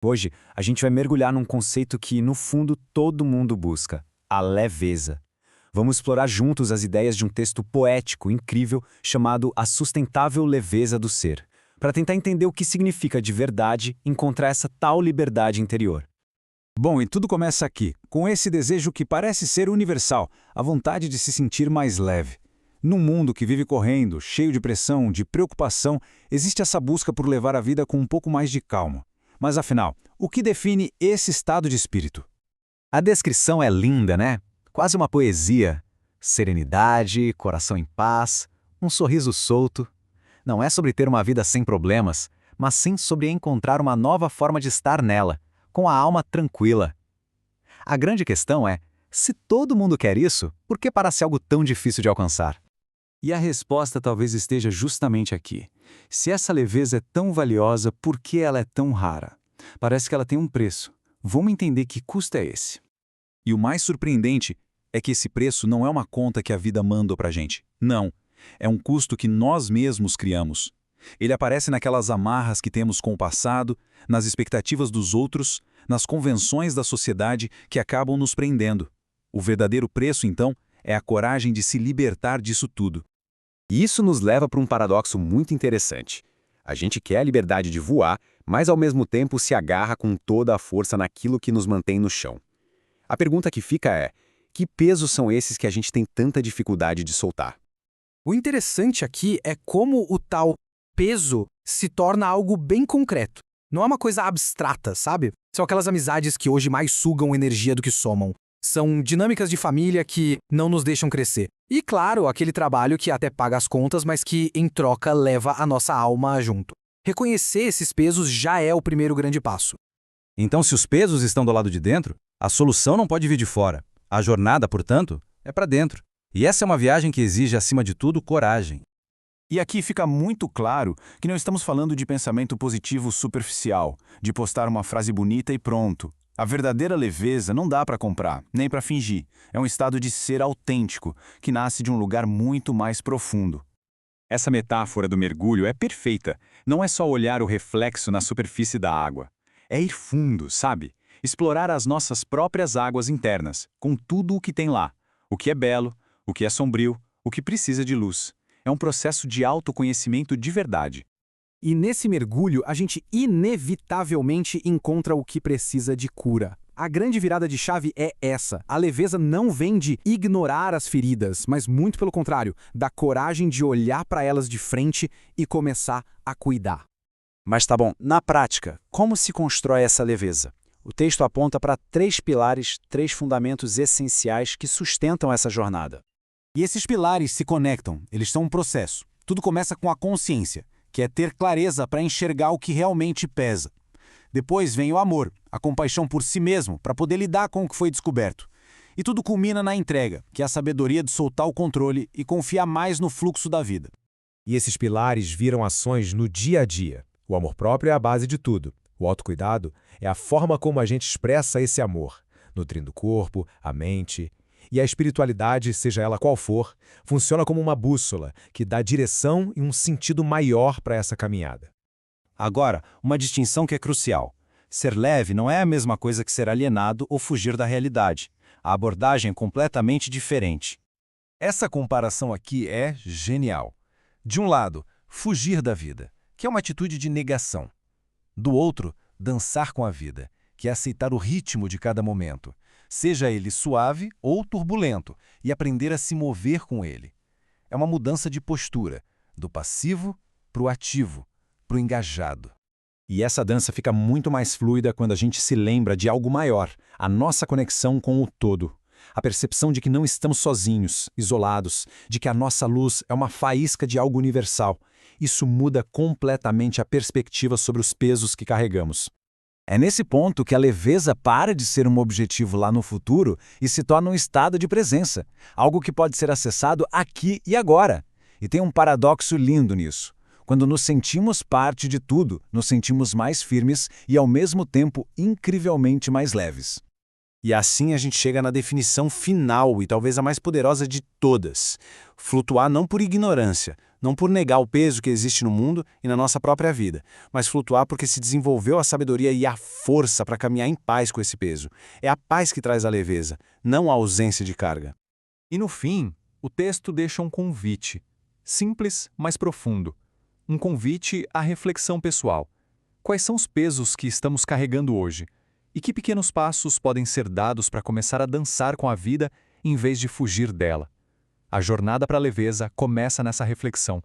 Hoje, a gente vai mergulhar num conceito que, no fundo, todo mundo busca: a leveza. Vamos explorar juntos as ideias de um texto poético incrível chamado A Sustentável Leveza do Ser, para tentar entender o que significa de verdade encontrar essa tal liberdade interior. Bom, e tudo começa aqui, com esse desejo que parece ser universal, a vontade de se sentir mais leve. Num mundo que vive correndo, cheio de pressão, de preocupação, existe essa busca por levar a vida com um pouco mais de calma. Mas afinal, o que define esse estado de espírito? A descrição é linda, né? Quase uma poesia. Serenidade, coração em paz, um sorriso solto. Não é sobre ter uma vida sem problemas, mas sim sobre encontrar uma nova forma de estar nela, com a alma tranquila. A grande questão é, se todo mundo quer isso, por que parece algo tão difícil de alcançar? E a resposta talvez esteja justamente aqui. Se essa leveza é tão valiosa, por que ela é tão rara? Parece que ela tem um preço. Vamos entender que custo é esse. E o mais surpreendente é que esse preço não é uma conta que a vida manda pra gente. Não. É um custo que nós mesmos criamos. Ele aparece naquelas amarras que temos com o passado, nas expectativas dos outros, nas convenções da sociedade que acabam nos prendendo. O verdadeiro preço, então, é a coragem de se libertar disso tudo. E isso nos leva para um paradoxo muito interessante. A gente quer a liberdade de voar, mas ao mesmo tempo se agarra com toda a força naquilo que nos mantém no chão. A pergunta que fica é: que pesos são esses que a gente tem tanta dificuldade de soltar? O interessante aqui é como o tal peso se torna algo bem concreto. Não é uma coisa abstrata, sabe? São aquelas amizades que hoje mais sugam energia do que somam. São dinâmicas de família que não nos deixam crescer. E, claro, aquele trabalho que até paga as contas, mas que, em troca, leva a nossa alma junto. Reconhecer esses pesos já é o primeiro grande passo. Então, se os pesos estão do lado de dentro, a solução não pode vir de fora. A jornada, portanto, é para dentro. E essa é uma viagem que exige, acima de tudo, coragem. E aqui fica muito claro que não estamos falando de pensamento positivo superficial, de postar uma frase bonita e pronto. A verdadeira leveza não dá para comprar, nem para fingir. É um estado de ser autêntico, que nasce de um lugar muito mais profundo. Essa metáfora do mergulho é perfeita. Não é só olhar o reflexo na superfície da água. É ir fundo, sabe? Explorar as nossas próprias águas internas, com tudo o que tem lá. O que é belo, o que é sombrio, o que precisa de luz. É um processo de autoconhecimento de verdade. E nesse mergulho, a gente inevitavelmente encontra o que precisa de cura. A grande virada de chave é essa. A leveza não vem de ignorar as feridas, mas muito pelo contrário, da coragem de olhar para elas de frente e começar a cuidar. Mas tá bom, na prática, como se constrói essa leveza? O texto aponta para 3 pilares, 3 fundamentos essenciais que sustentam essa jornada. E esses pilares se conectam, eles são um processo. Tudo começa com a consciência, que é ter clareza para enxergar o que realmente pesa. Depois vem o amor, a compaixão por si mesmo, para poder lidar com o que foi descoberto. E tudo culmina na entrega, que é a sabedoria de soltar o controle e confiar mais no fluxo da vida. E esses pilares viram ações no dia a dia. O amor próprio é a base de tudo. O autocuidado é a forma como a gente expressa esse amor, nutrindo o corpo, a mente. E a espiritualidade, seja ela qual for, funciona como uma bússola que dá direção e um sentido maior para essa caminhada. Agora, uma distinção que é crucial. Ser leve não é a mesma coisa que ser alienado ou fugir da realidade. A abordagem é completamente diferente. Essa comparação aqui é genial. De um lado, fugir da vida, que é uma atitude de negação. Do outro, dançar com a vida, que é aceitar o ritmo de cada momento, seja ele suave ou turbulento, e aprender a se mover com ele. É uma mudança de postura, do passivo para o ativo, para o engajado. E essa dança fica muito mais fluida quando a gente se lembra de algo maior, a nossa conexão com o todo. A percepção de que não estamos sozinhos, isolados, de que a nossa luz é uma faísca de algo universal. Isso muda completamente a perspectiva sobre os pesos que carregamos. É nesse ponto que a leveza para de ser um objetivo lá no futuro e se torna um estado de presença, algo que pode ser acessado aqui e agora. E tem um paradoxo lindo nisso. Quando nos sentimos parte de tudo, nos sentimos mais firmes e, ao mesmo tempo, incrivelmente mais leves. E assim a gente chega na definição final e talvez a mais poderosa de todas. Flutuar não por ignorância, não por negar o peso que existe no mundo e na nossa própria vida, mas flutuar porque se desenvolveu a sabedoria e a força para caminhar em paz com esse peso. É a paz que traz a leveza, não a ausência de carga. E no fim, o texto deixa um convite, simples, mas profundo. Um convite à reflexão pessoal. Quais são os pesos que estamos carregando hoje? E que pequenos passos podem ser dados para começar a dançar com a vida em vez de fugir dela? A jornada para a leveza começa nessa reflexão,